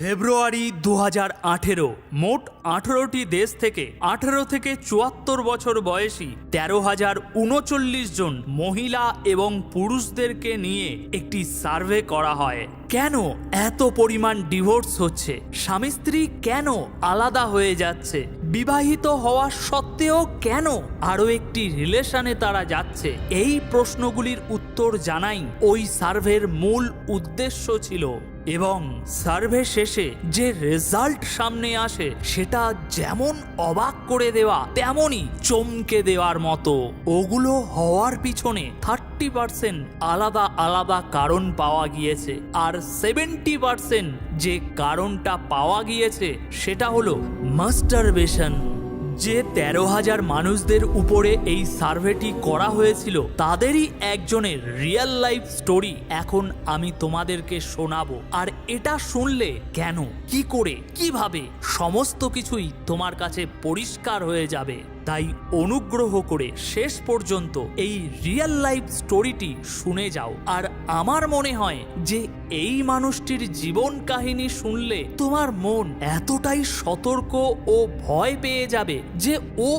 ফেব্রুয়ারি 2018 মোট 18টি দেশ থেকে 18 থেকে 74 বছর বয়সী 13,039 জন মহিলা এবং পুরুষদেরকে নিয়ে একটি সার্ভে করা হয়। কেন এত পরিমাণ ডিভোর্স হচ্ছে, স্বামী স্ত্রী কেন আলাদা হয়ে যাচ্ছে, বিবাহিত হওয়া সত্ত্বেও কেন আরও একটি রিলেশনে তারা যাচ্ছে, এই প্রশ্নগুলির উত্তর জানাই ওই সার্ভের মূল উদ্দেশ্য ছিল। এবং সার্ভে শেষে যে রেজাল্ট সামনে আসে সেটা যেমন অবাক করে দেওয়া তেমনই চমকে দেওয়ার মতো। ওগুলো হওয়ার পিছনে 30% আলাদা আলাদা কারণ পাওয়া গিয়েছে, আর 70% যে কারণটা পাওয়া গিয়েছে সেটা হলো মাস্টারবেশন। যে 13,000 মানুষদের উপরে এই সার্ভেটি করা হয়েছিল তাদেরই একজনের রিয়েল লাইফ স্টোরি এখন আমি তোমাদেরকে শোনাবো। আর এটা শুনলে কেন, কি করে, কিভাবে সমস্ত কিছুই তোমার কাছে পরিষ্কার হয়ে যাবে। তাই অনুগ্রহ করে শেষ পর্যন্ত এই রিয়েল লাইফ স্টোরিটি শুনে যাও। আর আমার মনে হয় যে এই মানুষটির জীবন কাহিনী শুনলে তোমার মন এতটাই সতর্ক ও ভয় পেয়ে যাবে যে ও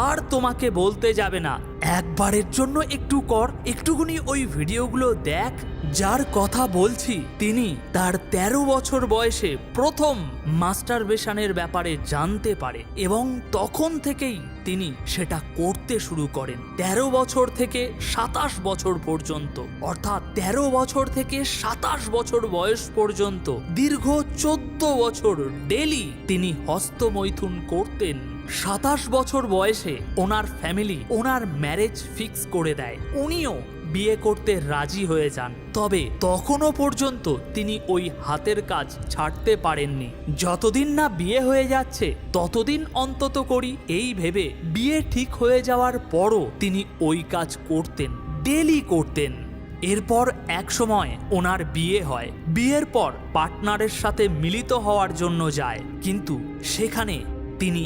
আর তোমাকে বলতে যাবে না, একবারের জন্য একটু কর, একটুখানি ওই ভিডিওগুলো দেখ। যার কথা বলছি তিনি তার 13 বছর বয়সে প্রথম মাস্টারবেশনের ব্যাপারে জানতে পারে এবং তখন থেকেই তিনি সেটা করতে শুরু করেন। 13 বছর থেকে 27 বছর পর্যন্ত, অর্থাৎ 13 বছর থেকে 27 বছর বয়স পর্যন্ত দীর্ঘ 14 বছর ডেলি তিনি হস্তমৈথুন করতেন। 27 বছর বয়সে ওনার ফ্যামিলি ওনার ম্যারেজ ফিক্স করে দেয়, উনিও বিয়ে করতে রাজি হয়ে যান। তবে তখনও পর্যন্ত তিনি ওই হাতের কাজ ছাড়তে পারেননি। যতদিন না বিয়ে হয়ে যাচ্ছে ততদিন অন্তত করি এই ভেবে বিয়ে ঠিক হয়ে যাওয়ার পরও তিনি ওই কাজ করতেন, ডেলি করতেন। এরপর এক সময় ওনার বিয়ে হয়। বিয়ের পর পার্টনারের সাথে মিলিত হওয়ার জন্য যায়, কিন্তু সেখানে তিনি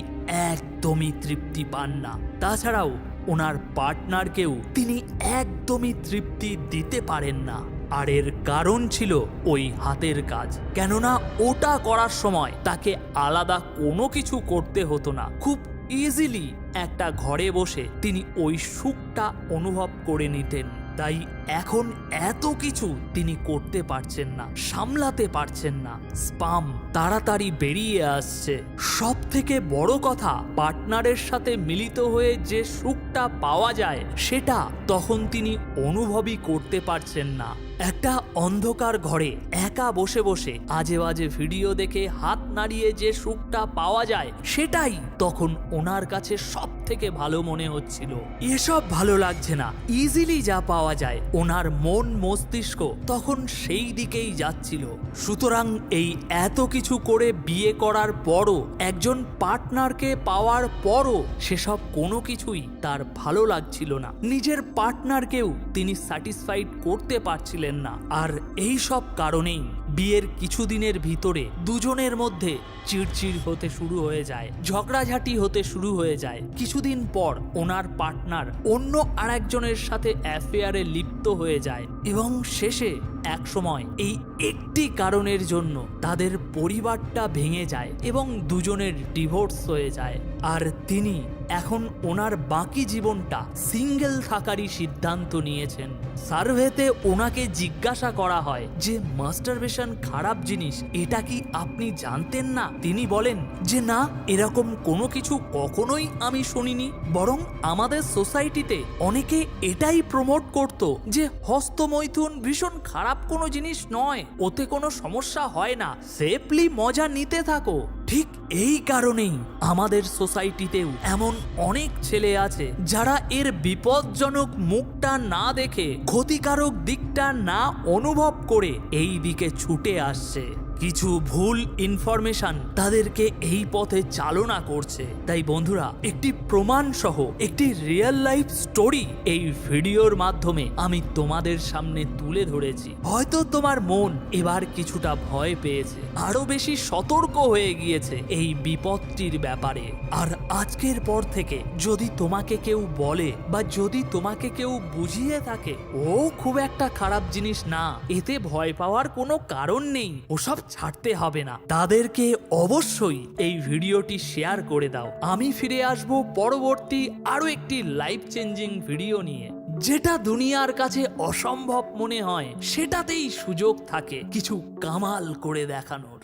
একদমই তৃপ্তি পান না। তাছাড়াও ওনার পার্টনারকেও তিনি একদমই তৃপ্তি দিতে পারেন না। আর এর কারণ ছিল ওই হাতের কাজ, কেননা ওটা করার সময় তাকে আলাদা কোনো কিছু করতে হতো না। খুব ইজিলি একটা ঘরে বসে তিনি ওই সুখটা অনুভব করে নিতেন। তাই এখন এত কিছু তিনি করতে পারছেন না, সামলাতে পারছেন না, স্পাম তাড়াতাড়ি বেরিয়ে আসছে। সব থেকে বড় কথা, পার্টনারের সাথে মিলিত হয়ে যে সুখটা পাওয়া যায় সেটা তখন তিনি অনুভবই করতে পারছেন না। একটা অন্ধকার ঘরে একা বসে বসে আজে বাজে ভিডিও দেখে হাত নাড়িয়ে যে সুখটা পাওয়া যায় সেটাই তখন ওনার কাছে সব থেকে ভালো মনে হচ্ছিল। এসব ভালো লাগছে না, ইজিলি যা পাওয়া যায় ওনার মন মস্তিষ্ক তখন সেই দিকেই যাচ্ছিল। সুতরাং এই এত কিছু করে বিয়ে করার পরও, একজন পার্টনারকে পাওয়ার পরও সেসব কোনো কিছুই তার ভালো লাগছিল না। নিজের পার্টনারকেও তিনি স্যাটিসফাইড করতে পারছিলেন না। আর এই সব কারণেই বিয়ের কিছুদিনের ভিতরে দুজনের মধ্যে চিড়চিড় হতে শুরু হয়ে যায়, ঝগড়াঝাটি হতে শুরু হয়ে যায়। কিছুদিন পর ওনার পার্টনার অন্য আরেকজনের সাথে অ্যাফেয়ারে লিপ্ত হয়ে যায় এবং শেষে এক সময় এই একটি কারণের জন্য তাদের পরিবারটা ভেঙে যায় এবং দুজনের ডিভোর্স হয়ে যায়। আর তিনি এখন ওনার বাকি জীবনটা সিঙ্গেল থাকারই সিদ্ধান্ত নিয়েছেন। সার্ভেতে ওনাকে জিজ্ঞাসা করা হয় যে মাস্টারবেশন খারাপ জিনিস, এটা কি আপনি জানতেন না? তিনি বলেন যে না, এরকম কোনো কিছু কখনোই আমি শুনিনি, বরং আমাদের সোসাইটিতে অনেকে এটাই প্রমোট করত যে হস্তমৈথুন ভীষণ খারাপ কোনো জিনিস নয়, ওতে কোনো সমস্যা হয় না, সেফলি মজা নিতে থাকো। ঠিক এই কারণেই আমাদের সোসাইটিতেও এমন অনেক ছেলে আছে যারা এর বিপজ্জনক মুখটা না দেখে, ক্ষতিকারক দিকটা না অনুভব করে এই দিকে ছুটে আসছে। কিছু ভুল ইনফরমেশন তাদেরকে এই পথে চালনা করছে। তাই বন্ধুরা, একটি প্রমাণ সহ একটি রিয়েল লাইফ স্টোরি এই ভিডিওর মাধ্যমে আমি তোমাদের সামনে তুলে ধরেছি। হয়তো তোমার মন এবার কিছুটা ভয় পেয়েছে, আরো বেশি সতর্ক হয়ে গিয়েছে এই বিপদটির ব্যাপারে। আর আজকের পর থেকে যদি তোমাকে কেউ বলে বা যদি তোমাকে কেউ বুঝিয়ে থাকে ও খুব একটা খারাপ জিনিস না, এতে ভয় পাওয়ার কোনো কারণ নেই, ওসব ছাড়তে হবে না। তাদেরকে অবশ্যই এই ভিডিওটি শেয়ার করে দাও। আমি ফিরে আসব পরবর্তী আরো একটি লাইফ চেঞ্জিং ভিডিও নিয়ে। যেটা দুনিয়ার কাছে অসম্ভব মনে হয় সেটাতেই সুযোগ থাকে কিছু কামাল করে দেখানোর।